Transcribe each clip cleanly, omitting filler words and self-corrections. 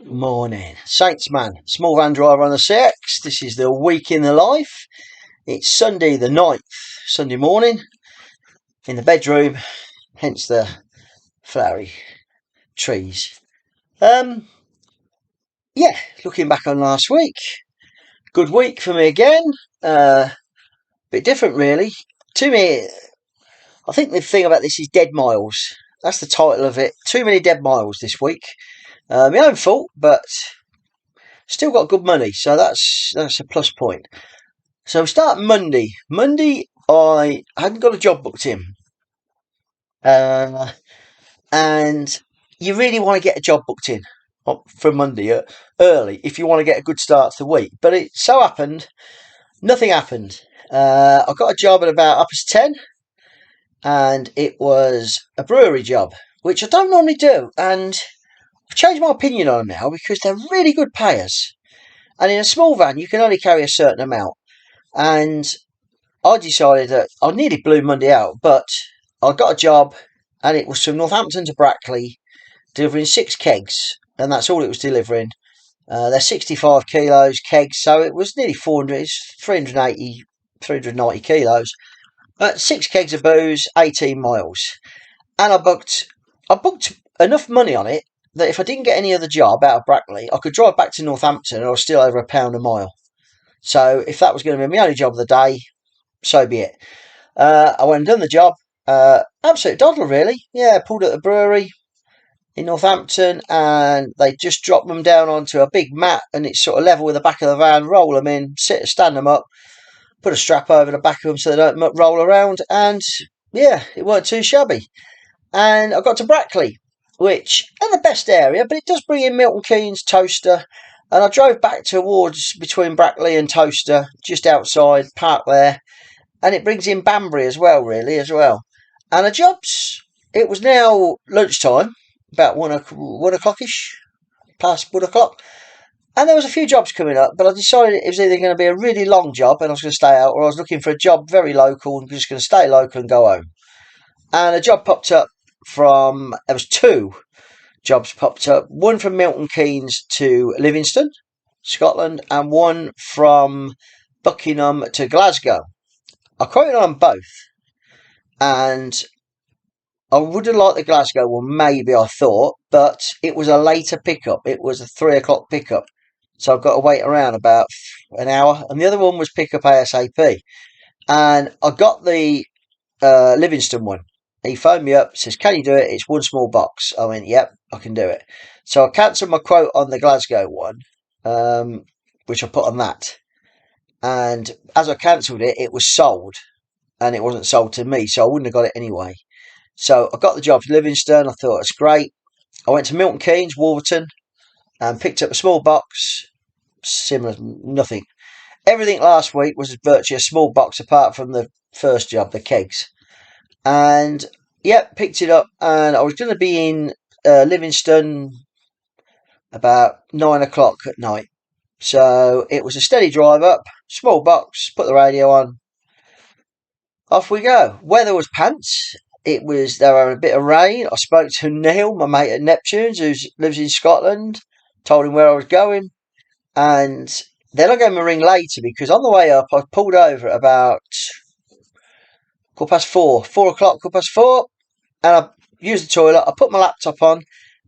Morning. Saints man, small van driver on the CX. This is the week in the life. It's Sunday the 9th, Sunday morning, in the bedroom, hence the flowery trees. Um, yeah, looking back on last week, good week for me again. Bit different really. To me, I think the thing about this is dead miles. That's the title of it. Too many dead miles this week. My own fault, but still got good money, so that's a plus point. So we start Monday. Monday, I hadn't got a job booked in, uh, and you really want to get a job booked in for Monday early if you want to get a good start to the week. But it so happened nothing happened. I got a job at about 10, and it was a brewery job, which I don't normally do, and I've changed my opinion on them now because they're really good payers. And in a small van, you can only carry a certain amount. And I decided that I nearly blew Monday out, but I got a job and it was from Northampton to Brackley, delivering 6 kegs, and that's all it was delivering. They're 65 kilos kegs, so it was nearly 400, it's 390 kilos. 6 kegs of booze, 18 miles. And I booked enough money on it that if I didn't get any other job out of Brackley, I could drive back to Northampton and I was still over £1 a mile. So if that was going to be my only job of the day, so be it. I went and done the job. Absolute doddle, really. Yeah, pulled at the brewery in Northampton, and they just drop them down onto a big mat, and it's sort of level with the back of the van. Roll them in, stand them up, put a strap over the back of them so they don't roll around, and yeah, it weren't too shabby. And I got to Brackley, which ain't the best area, but it does bring in Milton Keynes, Toaster. And I drove back towards between Brackley and Toaster, just outside, parked there, and it brings in Banbury as well, really, as well. And the jobs, it was now lunchtime, about 1 o'clock-ish, past 1 o'clock, and there was a few jobs coming up, but I decided it was either going to be a really long job and I was going to stay out, or I was looking for a job very local and just going to stay local and go home. And a job popped up there was 2 jobs popped up, one from Milton Keynes to Livingston, Scotland, and one from Buckingham to Glasgow. I quoted on both, and I would have liked the Glasgow one, maybe I thought, but it was a later pickup. It was a 3 o'clock pickup, so I've got to wait around about an hour. And the other one was pick up ASAP, and I got the Livingston one. He phoned me up, says, "Can you do it? It's one small box." I went, "Yep, I can do it." So I cancelled my quote on the Glasgow one, which I put on that. And as I cancelled it, it was sold, and it wasn't sold to me, so I wouldn't have got it anyway. So I got the job to Livingston. I thought it's great. I went to Milton Keynes, Wolverton, and picked up a small box. Similar, nothing. Everything last week was virtually a small box apart from the first job, the kegs. And yep, picked it up, and I was going to be in Livingston about 9 o'clock at night. So it was a steady drive up, small box, put the radio on, off we go. Weather was pants. There were a bit of rain. I spoke to Neil, my mate at Neptune's, who lives in Scotland, told him where I was going, and then I gave him a ring later because on the way up I pulled over at about 4:15, 4 o'clock, 4:15, and I used the toilet. I put my laptop on,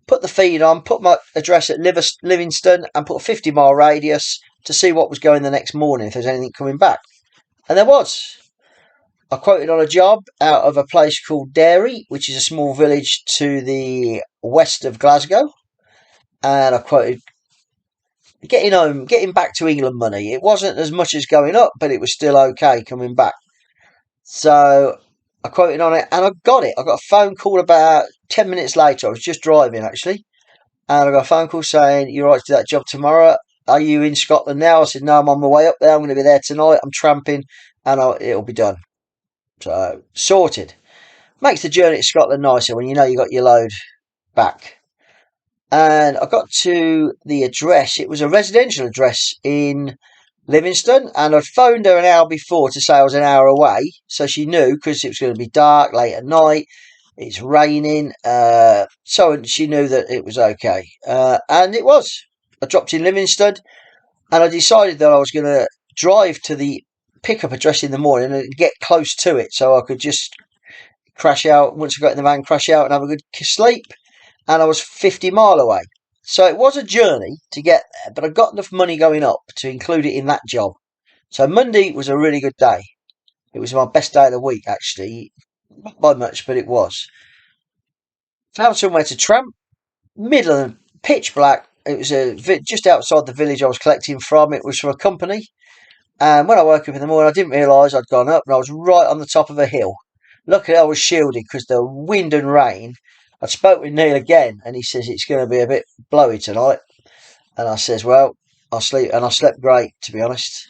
put the feed on, put my address at Livingston, and put a 50-mile radius to see what was going the next morning, if there's anything coming back. And there was. I quoted on a job out of a place called Derry, which is a small village to the west of Glasgow. And I quoted getting home, getting back to England money. It wasn't as much as going up, but it was still okay coming back. So I quoted on it and I got it. I got a phone call about 10 minutes later. I was just driving actually. And I got a phone call saying, "You're right to do that job tomorrow. Are you in Scotland now?" I said, "No, I'm on my way up there. I'm going to be there tonight. I'm tramping and it'll be done." So sorted. Makes the journey to Scotland nicer when you know you got your load back. And I got to the address. It was a residential address in Livingston, and I'd phoned her an hour before to say I was an hour away, so she knew because it was going to be dark late at night. It's raining. So she knew that it was okay. And it was. I dropped in Livingston and I decided that I was going to drive to the pickup address in the morning and get close to it so I could just crash out. Once I got in the van, crash out and have a good sleep. And I was 50 mile away. So it was a journey to get there, but I got enough money going up to include it in that job. So Monday was a really good day. It was my best day of the week, actually. Not by much, but it was. Found somewhere to tramp, middle of pitch black. It was just outside the village I was collecting from. It was from a company. And when I woke up in the morning, I didn't realise I'd gone up and I was right on the top of a hill. Luckily, I was shielded because the wind and rain. I spoke with Neil again and he says it's going to be a bit blowy tonight. And I says, well, I'll sleep. And I slept great, to be honest.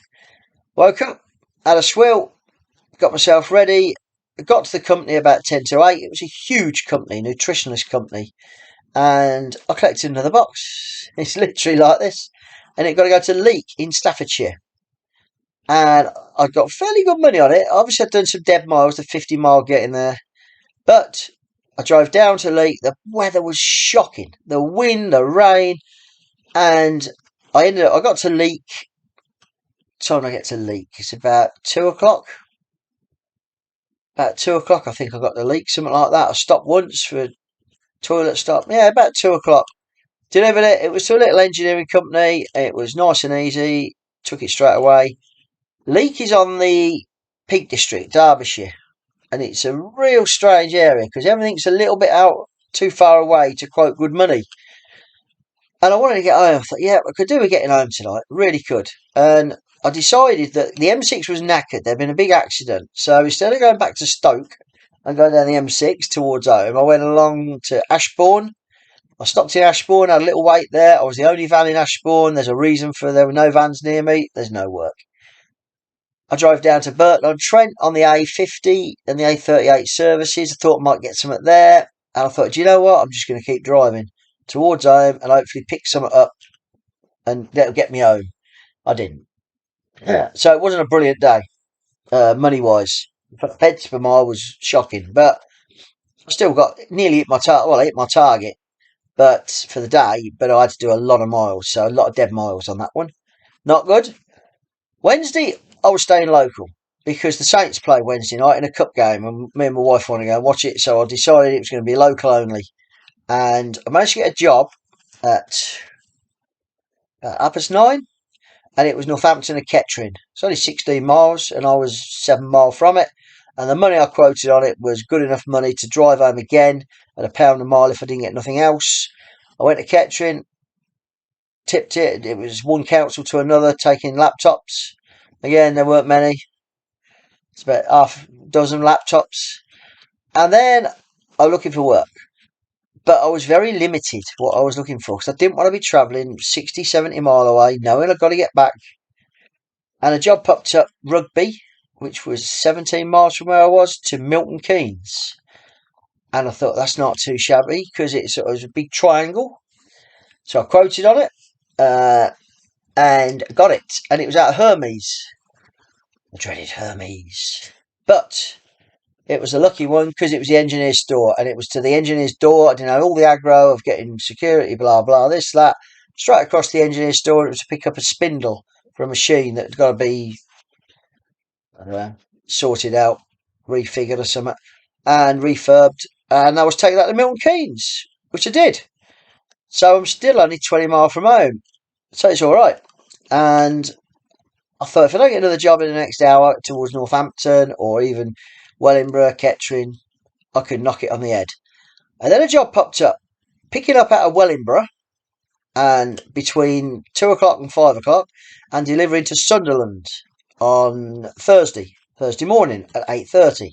Woke up, had a swill, got myself ready. Got to the company about 10 to 8. It was a huge company, nutritionist company. And I collected another box. It's literally like this. And it got to go to Leek in Staffordshire. And I got fairly good money on it. Obviously, I'd done some dead miles, the 50-mile getting there. But I drove down to Leek. The weather was shocking. The wind, the rain. And I got to Leek. Time I get to Leek, it's about 2 o'clock. About 2 o'clock, I think I got to Leek, something like that. I stopped once for a toilet stop. Yeah, about 2 o'clock. Delivered it. It was to a little engineering company. It was nice and easy. Took it straight away. Leek is on the Peak District, Derbyshire, and it's a real strange area because everything's a little bit out too far away to quote good money. And I wanted to get home. I thought, yeah, I could do with getting home tonight. Really could. And I decided that the M6 was knackered. There'd been a big accident. So instead of going back to Stoke and going down the M6 towards home, I went along to Ashbourne. I stopped in Ashbourne, had a little wait there. I was the only van in Ashbourne. There's a reason for there were no vans near me. There's no work. I drove down to Burton-on-Trent on the A50 and the A38 services. I thought I might get something there. And I thought, do you know what? I'm just going to keep driving towards home and hopefully pick something up and that'll get me home. I didn't. Yeah. So it wasn't a brilliant day, money-wise. Pence per mile was shocking. But I still got nearly hit my target. Well, I hit my target but for the day, but I had to do a lot of miles. So a lot of dead miles on that one. Not good. Wednesday, I was staying local because the Saints play Wednesday night in a cup game, and me and my wife want to go and watch it. So I decided it was going to be local only, and I managed to get a job at Uppers 9, and it was Northampton and Kettering. It's only 16 miles, and I was 7 miles from it. And the money I quoted on it was good enough money to drive home again at £1 a mile if I didn't get nothing else. I went to Kettering, tipped it. It was one council to another taking laptops. Again, there weren't many. It's about half a dozen laptops. And then I was looking for work. But I was very limited what I was looking for because I didn't want to be travelling 60, 70 mile away, knowing I've got to get back. And a job popped up, Rugby, which was 17 miles from where I was, to Milton Keynes. And I thought that's not too shabby because it was a big triangle. So I quoted on it and got it. And it was at Hermes. The dreaded Hermes. But it was a lucky one because it was the engineer's store, and it was to the engineer's door. I didn't know all the aggro of getting security, blah, blah, this, that. Straight across the engineer's store, it was to pick up a spindle for a machine that had got to be, I don't know, sorted out, refigured or something, and refurbed. And I was taking that to Milton Keynes, which I did. So I'm still only 20 miles from home. So it's all right. And I thought if I don't get another job in the next hour towards Northampton or even Wellingborough, Kettering, I could knock it on the head. And then a job popped up, picking up out of Wellingborough and between 2 o'clock and 5 o'clock, and delivering to Sunderland on Thursday morning at 8:30.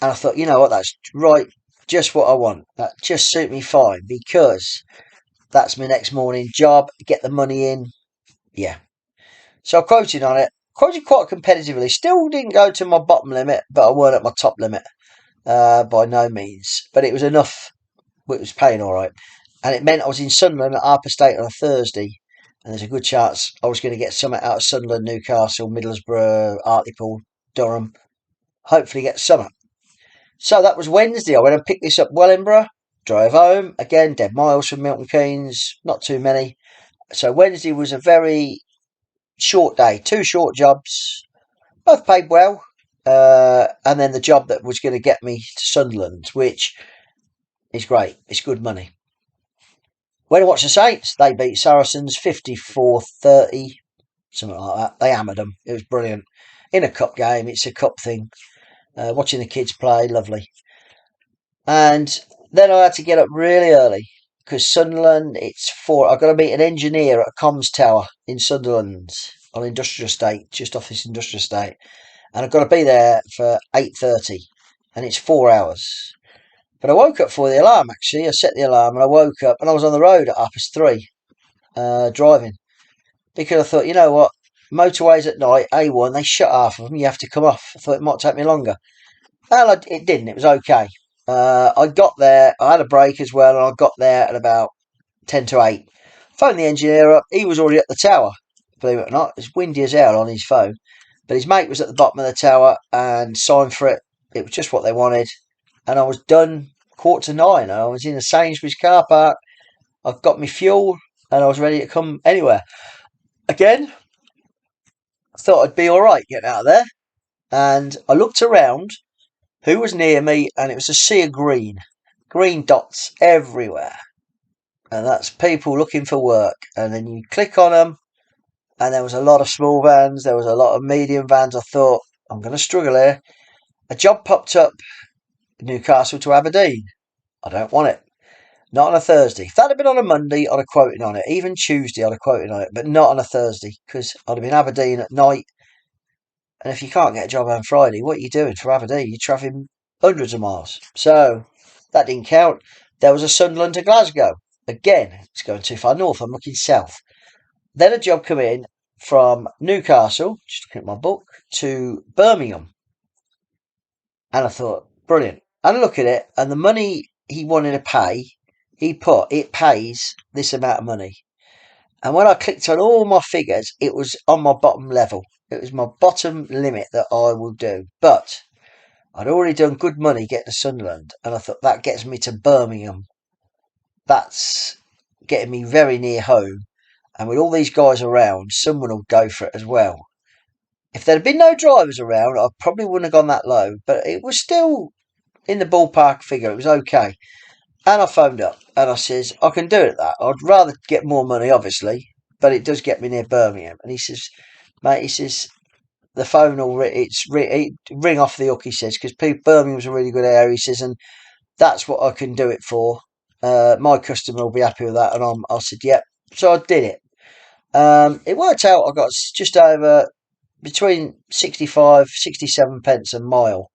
And I thought, you know what, that's right, just what I want. That just suit me fine because that's my next morning job. Get the money in, yeah. So I quoted on it. Quoted quite competitively. Still didn't go to my bottom limit, but I weren't at my top limit by no means. But it was enough. It was paying all right. And it meant I was in Sunderland at Harper State on a Thursday. And there's a good chance I was going to get something out of Sunderland, Newcastle, Middlesbrough, Hartlepool, Durham. Hopefully get something. So that was Wednesday. I went and picked this up Wellingborough, drove home. Again, dead miles from Milton Keynes, not too many. So Wednesday was a very short day, two short jobs, both paid well. And then the job that was going to get me to Sunderland, which is great. It's good money. Went to watch the Saints. They beat Saracens 54-30, something like that. They hammered them. It was brilliant. In a cup game, it's a cup thing. Watching the kids play, lovely. And then I had to get up really early because Sunderland, it's four. I've got to meet an engineer at a comms tower in Sunderland on Industrial Estate, just off this Industrial Estate. And I've got to be there for 8:30, and it's 4 hours. But I woke up for the alarm, actually. I set the alarm and I woke up and I was on the road at 3:30, driving. Because I thought, you know what? Motorways at night, A1, they shut half of them. You have to come off. I thought it might take me longer. Well, it didn't. It was okay. I got there. I had a break as well, and I got there at about 10 to 8. Phoned the engineer up. He was already at the tower. Believe it or not, it's windy as hell on his phone. But his mate was at the bottom of the tower and signed for it. It was just what they wanted, and I was done 8:45. I was in the Sainsbury's car park. I've got my fuel, and I was ready to come anywhere. Again, I thought I'd be all right getting out of there, and I looked around. Who was near me, and it was a sea of green dots everywhere. And that's people looking for work. And then you click on them, and there was a lot of small vans, there was a lot of medium vans. I thought, I'm going to struggle here. A job popped up, Newcastle to Aberdeen. I don't want it. Not on a Thursday. If that had been on a Monday, I'd have quoted on it. Even Tuesday, I'd have quoted on it, but not on a Thursday, because I'd have been Aberdeen at night. And if you can't get a job on Friday, what are you doing for Aberdeen? You're travelling hundreds of miles. So that didn't count. There was a Sunderland to Glasgow. Again, it's going too far north. I'm looking south. Then a job come in from Newcastle, just looking at my book, to Birmingham. And I thought, brilliant. And I look at it, and the money he wanted to pay, he put, it pays this amount of money. And when I clicked on all my figures, it was on my bottom level. It was my bottom limit that I will do. But I'd already done good money getting to Sunderland, and I thought that gets me to Birmingham. That's getting me very near home. And with all these guys around, someone will go for it as well. If there had been no drivers around, I probably wouldn't have gone that low. But it was still in the ballpark figure. It was okay. And I phoned up and I says, I can do it at that. I'd rather get more money, obviously, but it does get me near Birmingham. And he says, mate, he says, the phone will ring off the hook, he says, because Birmingham's a really good area, he says, and that's what I can do it for. My customer will be happy with that. And I said, yep. So I did it. It worked out, I got just over between 65, 67 pence a mile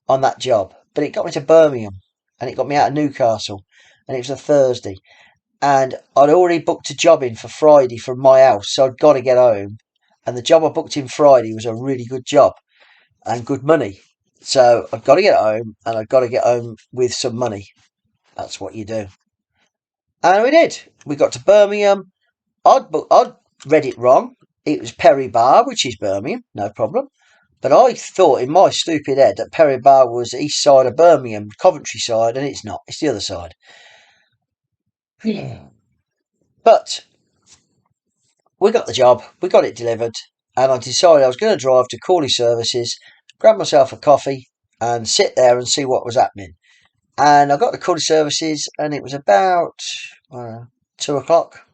on that job. But it got me to Birmingham and it got me out of Newcastle. And it was a Thursday. And I'd already booked a job in for Friday from my house. So I'd got to get home. And the job I booked in Friday was a really good job and good money. So I've got to get home, and I've got to get home with some money. That's what you do. And we did. We got to Birmingham. I'd read it wrong. It was Perry Bar, which is Birmingham, no problem. But I thought in my stupid head that Perry Bar was east side of Birmingham, Coventry side, and it's not. It's the other side. But we got the job. We got it delivered. And I decided I was going to drive to Corley Services, grab myself a coffee, and sit there and see what was happening. And I got to Corley Services, and it was about 2 o'clock.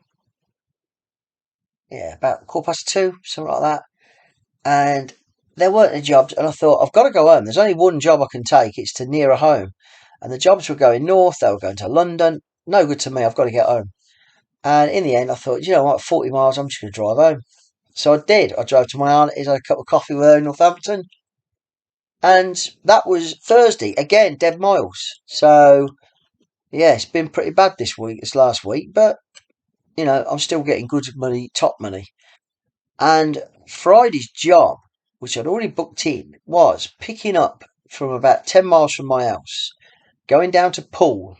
Yeah, about 2:15, something like that. And there weren't any jobs, and I thought, I've got to go home. There's only one job I can take. It's to nearer home. And the jobs were going north. They were going to London. No good to me. I've got to get home. And in the end, I thought, you know what, 40 miles, I'm just going to drive home. So I did. I drove to my auntie's, had a cup of coffee with her in Northampton. And that was Thursday. Again, dead miles. So, yeah, it's been pretty bad this last week. But, I'm still getting good money, top money. And Friday's job, which I'd already booked in, was picking up from about 10 miles from my house, going down to Poole,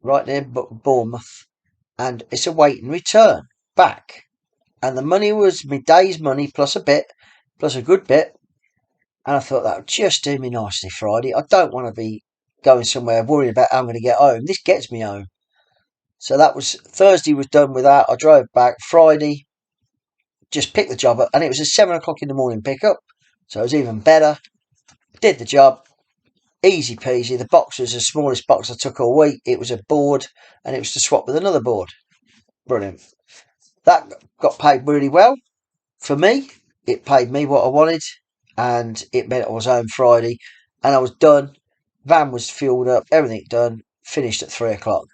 right near Bournemouth. And it's a wait and return back. And the money was my day's money plus a bit, plus a good bit. And I thought that would just do me nicely Friday. I don't want to be going somewhere, worrying about how I'm going to get home. This gets me home. So that was Thursday was done with that. I drove back Friday, just picked the job up, and it was a 7 o'clock in the morning pickup. So it was even better. Did the job, easy peasy. The box was the smallest box I took all week. It was a board, and it was to swap with another board. Brilliant. That got paid really well for me. It paid me what I wanted, and it meant I was home Friday, and I was done. Van was fueled up, everything done. Finished at 3 o'clock,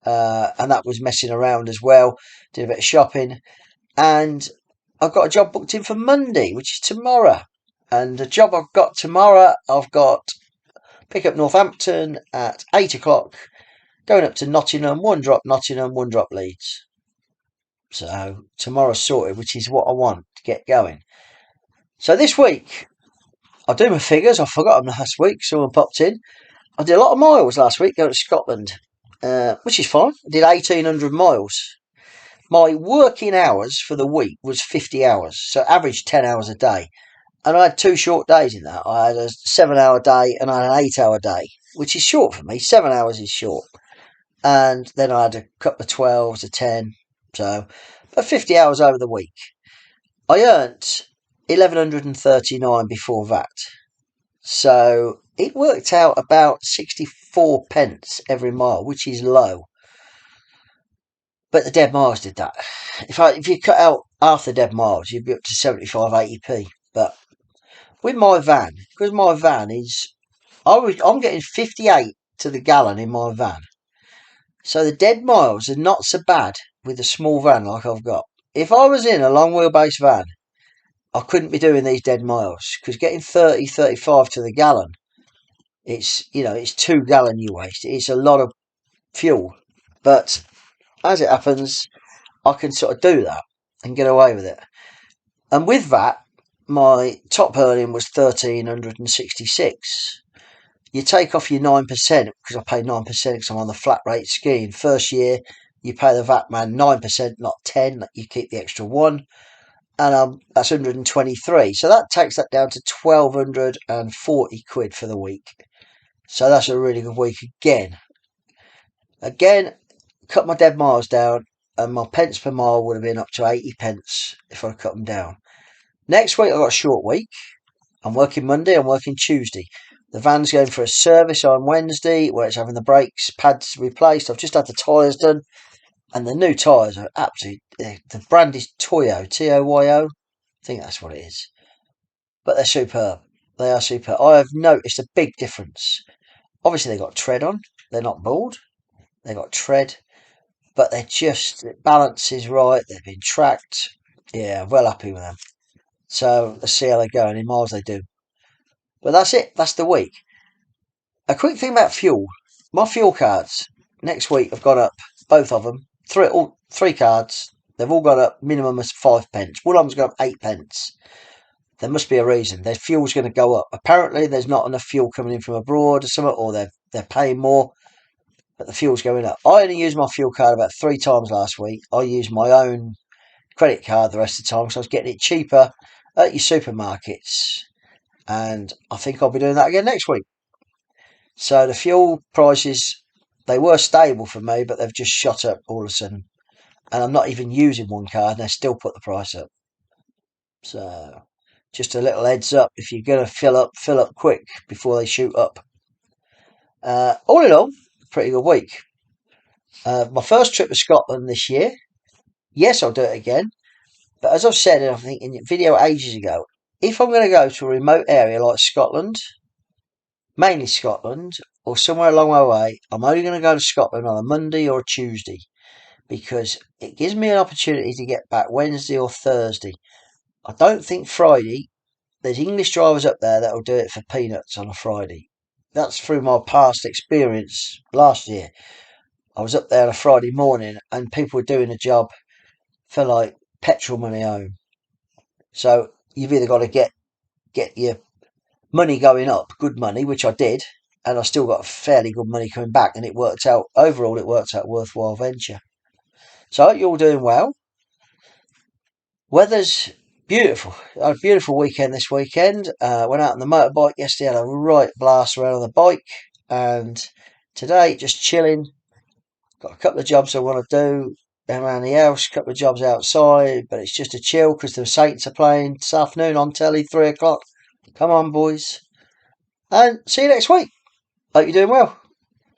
and that was messing around as well. Did a bit of shopping, and I've got a job booked in for Monday, which is tomorrow. And the job I've got tomorrow, I've got pick up Northampton at 8 o'clock, going up to Nottingham, one drop Nottingham, one drop Leeds. So tomorrow's sorted, which is what I want to get going. So this week, I'll do my figures. I forgot them last week. Someone popped in. I did a lot of miles last week going to Scotland, which is fine. I did 1,800 miles. My working hours for the week was 50 hours, so average 10 hours a day. And I had 2 short days in that. I had a 7 hour day and I had an 8 hour day, which is short for me. 7 hours is short. And then I had a couple of 12s, a 10. So, about 50 hours over the week. I earned 1,139 before VAT. So it worked out about 64 pence every mile, which is low. But the dead miles did that. If you cut out half the dead miles, you'd be up to 75, 80p. But with my van, because my van is, I'm getting 58 to the gallon in my van. So the dead miles are not so bad with a small van like I've got. If I was in a long wheelbase van, I couldn't be doing these dead miles because getting 30, 35 to the gallon, it's 2 gallon you waste. It's a lot of fuel. But as it happens, I can sort of do that and get away with it. And with that, my top earning was 1,366. You take off your 9% because I pay 9% because I'm on the flat rate scheme. First year, you pay the VAT man 9%, not 10. You keep the extra 1. And that's 123. So that takes that down to 1,240 quid for the week. So that's a really good week again. Again, cut my dead miles down, and my pence per mile would have been up to 80 pence if I cut them down. Next week, I've got a short week. I'm working Monday, I'm working Tuesday. The van's going for a service on Wednesday where it's having the brakes pads replaced. I've just had the tyres done, and the new tyres are absolutely. The brand is Toyo, Toyo. I think that's what it is. But they're superb. They are superb. I have noticed a big difference. Obviously, they got tread on. They're not bald. They got tread, but they're just the balance is right. They've been tracked. Yeah, I'm well happy with them. So let's see how they go and in miles they do. But that's it. That's the week. A quick thing about fuel. My fuel cards next week have gone up. Both of them. All three cards. They've all gone up minimum as 5 pence. One of them's gone up 8 pence. There must be a reason. Their fuel's going to go up. Apparently, there's not enough fuel coming in from abroad or something, or they're paying more, but the fuel's going up. I only used my fuel card about 3 times last week. I used my own credit card the rest of the time because I was getting it cheaper at your supermarkets. And I think I'll be doing that again next week. So the fuel prices, they were stable for me, but they've just shot up all of a sudden. And I'm not even using one card and they still put the price up. So just a little heads up, if you're going to fill up quick before they shoot up. All in all, pretty good week. My first trip to Scotland this year. Yes, I'll do it again. But as I've said, I think in a video ages ago, if I'm going to go to a remote area like Scotland, mainly Scotland, or somewhere along my way, I'm only going to go to Scotland on a Monday or a Tuesday because it gives me an opportunity to get back Wednesday or Thursday. I don't think Friday. There's English drivers up there that'll do it for peanuts on a Friday. That's through my past experience last year. I was up there on a Friday morning and people were doing a job for like petrol money home. So you've either got to get your money going up, good money, which I did, and I still got fairly good money coming back, and it worked out overall. It worked out a worthwhile venture. So I hope you're all doing well. Weather's beautiful. I had a beautiful weekend this weekend. Went out on the motorbike yesterday, had a right blast around on the bike, and today just chilling. Got a couple of jobs I want to do around the house, a couple of jobs outside, but it's just a chill because the Saints are playing this afternoon on telly, 3 o'clock. Come on, boys. And see you next week. Hope you're doing well.